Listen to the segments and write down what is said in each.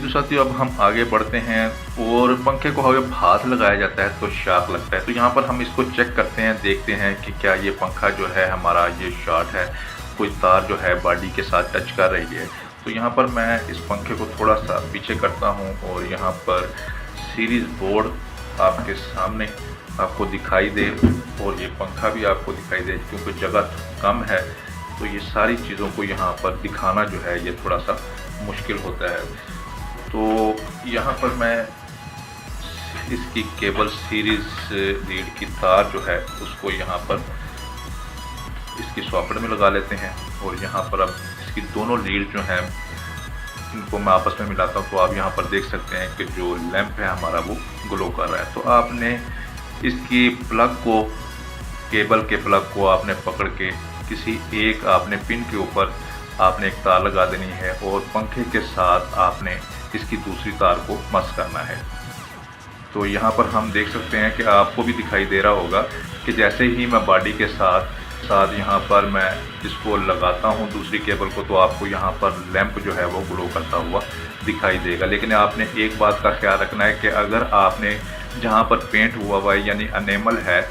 तो साथियों अब हम आगे बढ़ते हैं और पंखे को जब हाथ लगाया जाता है तो शॉक लगता है। तो यहाँ पर हम इसको चेक करते हैं, देखते हैं कि क्या ये पंखा जो है हमारा ये शॉर्ट है, कोई तार जो है बॉडी के साथ टच कर रही है। तो यहाँ पर मैं इस पंखे को थोड़ा सा पीछे करता हूँ और यहाँ पर सीरीज़ बोर्ड आपके सामने आपको दिखाई दे और ये पंखा भी आपको दिखाई दे, क्योंकि जगह कम है तो ये सारी चीज़ों को यहाँ पर दिखाना जो है ये थोड़ा सा मुश्किल होता है। तो यहाँ पर मैं इसकी केबल सीरीज़ लीड की तार जो है उसको यहाँ पर इसकी सॉकेट में लगा लेते हैं और यहाँ पर अब इसकी दोनों लीड जो हैं इनको मैं आपस में मिलाता हूँ। तो आप यहाँ पर देख सकते हैं कि जो लैंप है हमारा वो ग्लो कर रहा है। तो आपने इसकी प्लग को, केबल के प्लग को आपने पकड़ के किसी एक आपने पिन के ऊपर आपने एक तार लगा देनी है और पंखे के साथ आपने इसकी दूसरी तार को मस करना है। तो यहाँ पर हम देख सकते हैं कि आपको भी दिखाई दे रहा होगा कि जैसे ही मैं बॉडी के साथ यहाँ पर मैं इसको लगाता हूँ दूसरी केबल को, तो आपको यहाँ पर लैंप जो है वो ग्लो करता हुआ दिखाई देगा। लेकिन आपने एक बात का ख्याल रखना है कि अगर आपने जहाँ पर पेंट हुआ हुआ है यानी अनेमल है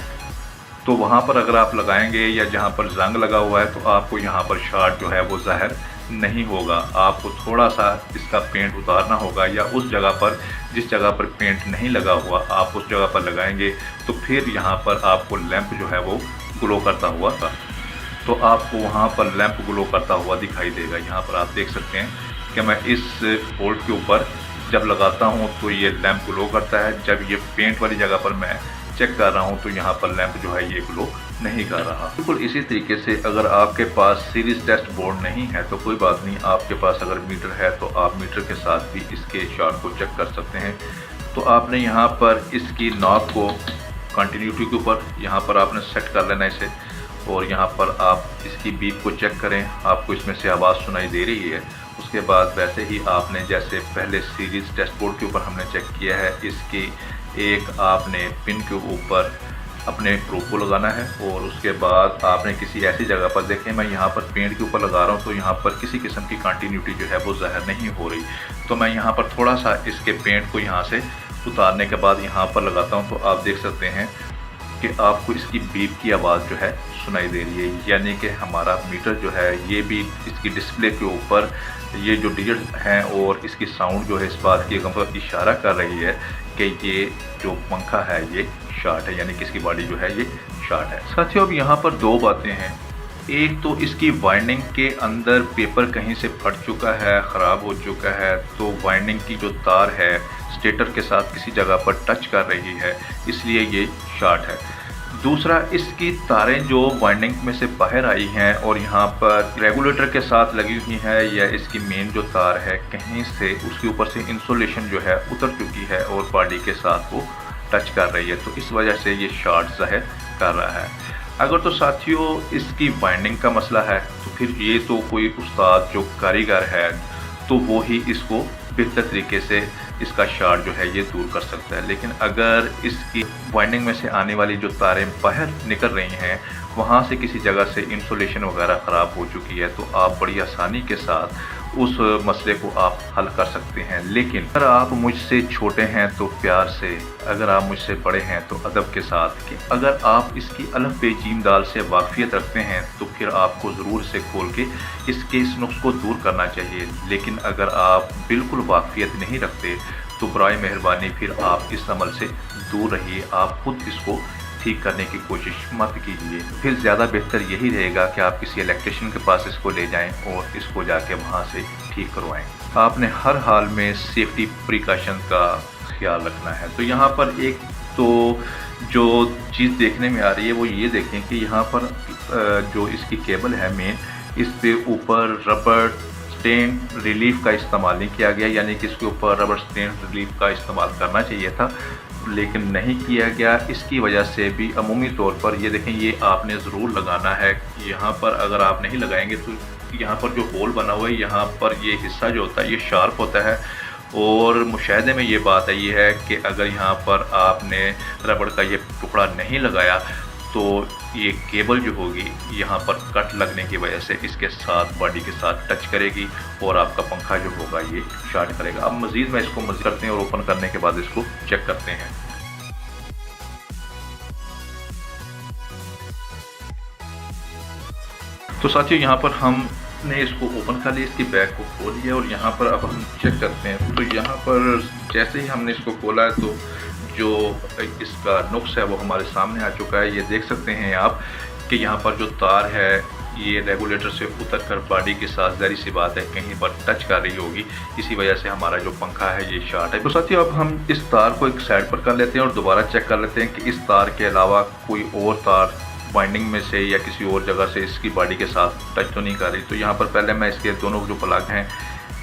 तो वहाँ पर अगर आप लगाएंगे या जहाँ पर जंग लगा हुआ है तो आपको यहाँ पर शॉर्ट जो है वो ज़ाहिर नहीं होगा। आपको थोड़ा सा इसका पेंट उतारना होगा या उस जगह पर जिस जगह पर पेंट नहीं लगा हुआ आप उस जगह पर लगाएंगे तो फिर यहाँ पर आपको लैंप जो है वो ग्लो करता हुआ था। तो आपको वहाँ पर लैंप ग्लो करता हुआ दिखाई देगा। यहाँ पर आप देख सकते हैं कि मैं इस बोल्ट के ऊपर जब लगाता हूँ तो ये लैंप ग्लो करता है। जब ये पेंट वाली जगह पर मैं चेक कर रहा हूँ तो यहाँ पर लैंप जो है ये ग्लो नहीं कर रहा। बिल्कुल इसी तरीके से अगर आपके पास सीरीज टेस्ट बोर्ड नहीं है तो कोई बात नहीं, आपके पास अगर मीटर है तो आप मीटर के साथ भी इसके शॉर्ट को चेक कर सकते हैं। तो आपने यहाँ पर इसकी नॉब को कंटिन्यूटी के ऊपर यहाँ पर आपने सेट कर लेना इसे और यहाँ पर आप इसकी बीप को चेक करें, आपको इसमें से आवाज़ सुनाई दे रही है। उसके बाद वैसे ही आपने जैसे पहले सीरीज टेस्ट बोर्ड के ऊपर हमने चेक किया है, इसकी एक आपने पिन के ऊपर अपने प्रोब को लगाना है और उसके बाद आपने किसी ऐसी जगह पर, देखें मैं यहाँ पर पेंट के ऊपर लगा रहा हूँ तो यहाँ पर किसी किस्म की कंटिन्यूटी जो है वो ज़ाहिर नहीं हो रही। तो मैं यहाँ पर थोड़ा सा इसके पेंट को यहाँ से उतारने के बाद यहाँ पर लगाता हूँ तो आप देख सकते हैं कि आपको इसकी बीप की आवाज़ जो है सुनाई दे रही है। यानी कि हमारा मीटर जो है ये भी इसकी डिस्प्ले के ऊपर ये जो डिजिट हैं और इसकी साउंड जो है इस बात की इशारा कर रही है कि ये जो पंखा है ये शॉर्ट है, यानी कि इसकी बॉडी जो है ये शॉर्ट है। साथियों अब यहाँ पर दो बातें हैं। एक तो इसकी वाइंडिंग के अंदर पेपर कहीं से फट चुका है, ख़राब हो चुका है, तो वाइंडिंग की जो तार है स्टेटर के साथ किसी जगह पर टच कर रही है, इसलिए ये शॉर्ट है। दूसरा, इसकी तारें जो वाइंडिंग में से बाहर आई हैं और यहाँ पर रेगुलेटर के साथ लगी हुई है या इसकी मेन जो तार है कहीं से उसके ऊपर से इंसुलेशन जो है उतर चुकी है और बॉडी के साथ वो टच कर रही है, तो इस वजह से ये शॉर्ट ज़ाहिर कर रहा है। अगर तो साथियों इसकी वाइंडिंग का मसला है तो फिर ये तो कोई उस्ताद जो कारीगर है तो वो ही इसको बेहतर तरीके से इसका शॉर्ट जो है ये दूर कर सकता है। लेकिन अगर इसकी वाइंडिंग में से आने वाली जो तारें बाहर निकल रही हैं वहाँ से किसी जगह से इंसुलेशन वगैरह ख़राब हो चुकी है तो आप बड़ी आसानी के साथ उस मसले को आप हल कर सकते हैं। लेकिन अगर आप मुझसे छोटे हैं तो प्यार से, अगर आप मुझसे बड़े हैं तो अदब के साथ, कि अगर आप इसकी अलफ बे जीम दाल से वाक़फियत रखते हैं तो फिर आपको ज़रूर से खोल के इस नुक्स को दूर करना चाहिए। लेकिन अगर आप बिल्कुल वाक़फियत नहीं रखते तो बराए मेहरबानी फिर आप इस अमल से दूर रहिए, आप खुद इसको ठीक करने की कोशिश मत कीजिए। फिर ज़्यादा बेहतर यही रहेगा कि आप किसी इलेक्ट्रिशियन के पास इसको ले जाएं और इसको जाके वहाँ से ठीक करवाएं। आपने हर हाल में सेफ्टी प्रिकॉशन का ख्याल रखना है। तो यहाँ पर एक तो जो चीज़ देखने में आ रही है वो ये देखें कि यहाँ पर जो इसकी केबल है मेन, इस पे ऊपर रबर स्टेन रिलीफ का इस्तेमाल नहीं किया गया, यानी कि इसके ऊपर रबर स्टेन रिलीफ का इस्तेमाल करना चाहिए था लेकिन नहीं किया गया। इसकी वजह से भी अमूमी तौर पर ये देखें, ये आपने ज़रूर लगाना है। यहाँ पर अगर आप नहीं लगाएंगे तो यहाँ पर जो होल बना हुआ है यहाँ पर ये हिस्सा जो होता है ये शार्प होता है और मुशाहदे में ये बात आई है कि अगर यहाँ पर आपने रबड़ का ये टुकड़ा नहीं लगाया तो ये केबल जो होगी यहाँ पर कट लगने की वजह से इसके साथ बॉडी के साथ टच करेगी और आपका पंखा जो होगा ये शॉर्ट करेगा। अब मज़ीद मैं इसको मज़ीद करते हैं और ओपन करने के बाद इसको चेक करते हैं। तो साथियों यहाँ पर हमने इसको ओपन कर लिया, इसकी बैग को खोल लिया और यहाँ पर अब हम चेक करते हैं। तो यहाँ पर जैसे ही हमने इसको खोला है तो जो इसका नुक्स है वो हमारे सामने आ चुका है। ये देख सकते हैं आप कि यहाँ पर जो तार है ये रेगुलेटर से उतर कर बॉडी के साथ ज़ाहिर सी बात है कहीं पर टच कर रही होगी, इसी वजह से हमारा जो पंखा है ये शॉर्ट है। तो साथियों अब हम इस तार को एक साइड पर कर लेते हैं और दोबारा चेक कर लेते हैं कि इस तार के अलावा कोई और तार वाइंडिंग में से या किसी और जगह से इसकी बॉडी के साथ टच तो नहीं कर रही। तो यहाँ पर पहले मैं इसके दोनों जो प्लग हैं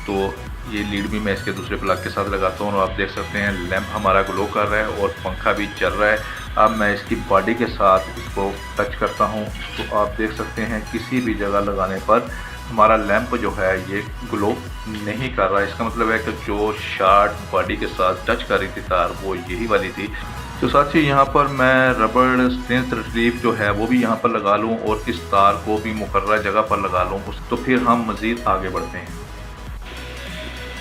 तो ये लीड भी मैं इसके दूसरे प्लग के साथ लगाता हूँ और आप देख सकते हैं लैंप हमारा ग्लो कर रहा है और पंखा भी चल रहा है। अब मैं इसकी बॉडी के साथ इसको टच करता हूँ तो आप देख सकते हैं किसी भी जगह लगाने पर हमारा लैंप जो है ये ग्लो नहीं कर रहा है। इसका मतलब है कि जो शॉर्ट बॉडी के साथ टच कर रही थी तार वो यही वाली थी। तो साथियों यहाँ पर मैं रबड़ स्टेंस रिलीफ जो है वो भी यहाँ पर लगा लूँ और इस तार को भी मुकर्रर जगह पर लगा लूँ, तो फिर हम मज़ीद आगे बढ़ते हैं।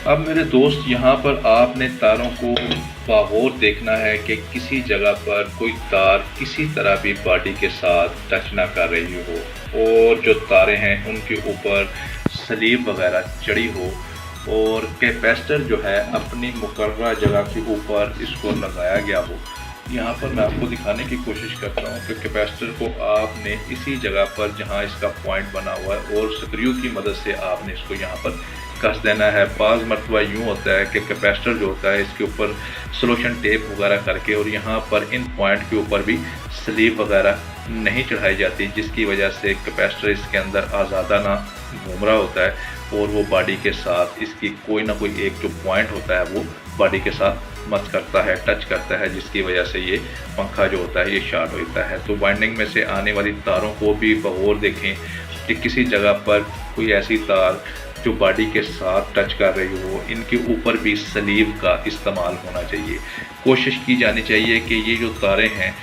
अब मेरे दोस्त यहाँ पर आपने तारों को बागौर देखना है कि किसी जगह पर कोई तार किसी तरह भी बॉडी के साथ टच ना कर रही हो और जो तारें हैं उनके ऊपर स्लीव वगैरह चढ़ी हो और कैपेसिटर जो है अपनी मुकर्रर जगह के ऊपर इसको लगाया गया हो। यहाँ पर मैं आपको दिखाने की कोशिश करता हूँ कि कैपेसिटर को आपने इसी जगह पर जहाँ इसका पॉइंट बना हुआ है और स्क्रू की मदद से आपने इसको यहाँ पर कस देना है। बाज़ मरतबा यूँ होता है कि कैपेसिटर जो होता है इसके ऊपर सोल्यूशन टेप वगैरह करके और यहाँ पर इन पॉइंट के ऊपर भी स्लीव वगैरह नहीं चढ़ाई जाती, जिसकी वजह से कैपेसिटर इसके अंदर आज़ादाना घूम रहा होता है और वो बॉडी के साथ इसकी कोई ना कोई एक जो पॉइंट होता है वो बॉडी के साथ मस करता है, टच करता है, जिसकी वजह से ये पंखा जो होता है ये शॉर्ट होता है। तो वाइंडिंग में से आने वाली तारों को भी बगौर देखें कि किसी जगह पर कोई ऐसी तार जो बॉडी के साथ टच कर रही हो, इनके ऊपर भी स्लीव का इस्तेमाल होना चाहिए। कोशिश की जानी चाहिए कि ये जो तारें हैं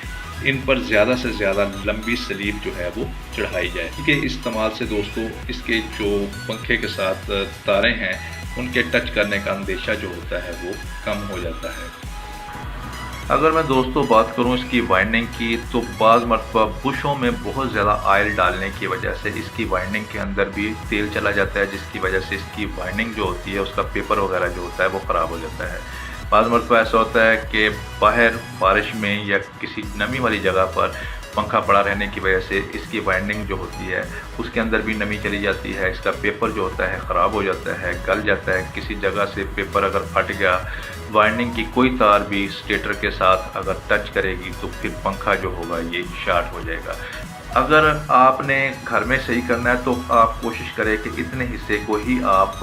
इन पर ज़्यादा से ज़्यादा लंबी स्लीव जो है वो चढ़ाई जाए। ठीक है, इस्तेमाल से दोस्तों इसके जो पंखे के साथ तारें हैं उनके टच करने का अंदेशा जो होता है वो कम हो जाता है। अगर मैं दोस्तों बात करूं इसकी वाइंडिंग की तो बाज़ मरतबा बुशों में बहुत ज़्यादा ऑयल डालने की वजह से इसकी वाइंडिंग के अंदर भी तेल चला जाता है, जिसकी वजह से इसकी वाइंडिंग जो होती है उसका पेपर वगैरह जो होता है वो ख़राब हो जाता है। बाज़ मरतबा ऐसा होता है कि बाहर बारिश में या किसी नमी वाली जगह पर पंखा पड़ा रहने की वजह से इसकी वाइंडिंग जो होती है उसके अंदर भी नमी चली जाती है, इसका पेपर जो होता है ख़राब हो जाता है, गल जाता है। किसी जगह से पेपर अगर फट गया, वाइंडिंग की कोई तार भी स्टेटर के साथ अगर टच करेगी तो फिर पंखा जो होगा ये शॉर्ट हो जाएगा। अगर आपने घर में सही करना है तो आप कोशिश करें कि इतने हिस्से को ही आप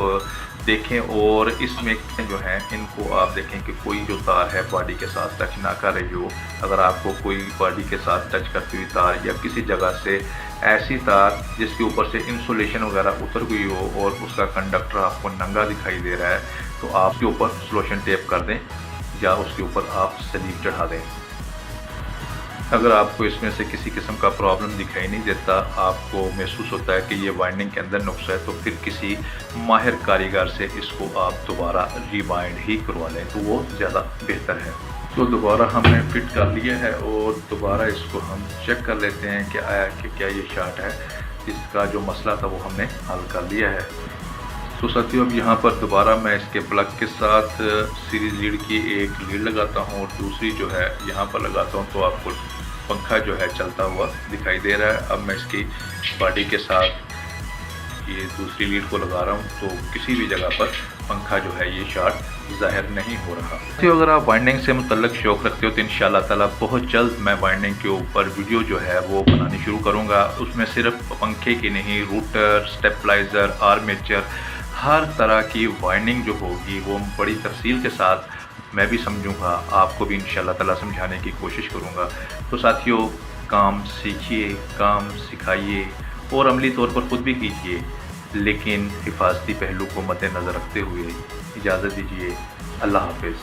देखें और इसमें जो है इनको आप देखें कि कोई जो तार है बॉडी के साथ टच ना कर रही हो। अगर आपको कोई बॉडी के साथ टच करती हुई तार या किसी जगह से ऐसी तार जिसके ऊपर से इंसुलेशन वगैरह उतर गई हो और उसका कंडक्टर आपको नंगा दिखाई दे रहा है तो आप उसके ऊपर सोल्यूशन टेप कर दें या उसके ऊपर आप स्लीव चढ़ा दें। अगर आपको इसमें से किसी किस्म का प्रॉब्लम दिखाई नहीं देता, आपको महसूस होता है कि ये वाइंडिंग के अंदर नुक्स है, तो फिर किसी माहिर कारीगर से इसको आप दोबारा रिवाइंड ही करवा लें तो वो ज़्यादा बेहतर है। तो दोबारा हमने फिट कर लिया है और दोबारा इसको हम चेक कर लेते हैं कि आया कि क्या ये शॉर्ट है। इसका जो मसला था वो हमने हल कर लिया है। तो साथियों अब यहाँ पर दोबारा मैं इसके प्लग के साथ सीरीज लीड की एक लीड लगाता हूँ और दूसरी जो है यहाँ पर लगाता हूँ तो आपको पंखा जो है चलता हुआ दिखाई दे रहा है। अब मैं इसकी बॉडी के साथ ये दूसरी लीड को लगा रहा हूँ तो किसी भी जगह पर पंखा जो है ये शॉर्ट ज़ाहिर नहीं हो रहा। तो अगर आप वाइंडिंग से मुतल्लिक शौक़ रखते हो तो इंशाअल्लाह ताला बहुत जल्द मैं वाइंडिंग के ऊपर वीडियो जो है वो बनानी शुरू करूँगा। उसमें सिर्फ पंखे की नहीं, रूटर, स्टेबलाइज़र, आर्मेचर, हर तरह की वाइंडिंग जो होगी वो बड़ी तफसील के साथ मैं भी समझूंगा, आपको भी इंशाअल्लाह ताला समझाने की कोशिश करूंगा। तो साथियों काम सीखिए, काम सिखाइए और अमली तौर पर ख़ुद भी कीजिए, लेकिन हिफाजती पहलू को मद्देनज़र रखते हुए इजाज़त दीजिए। अल्लाह हाफ़िज़।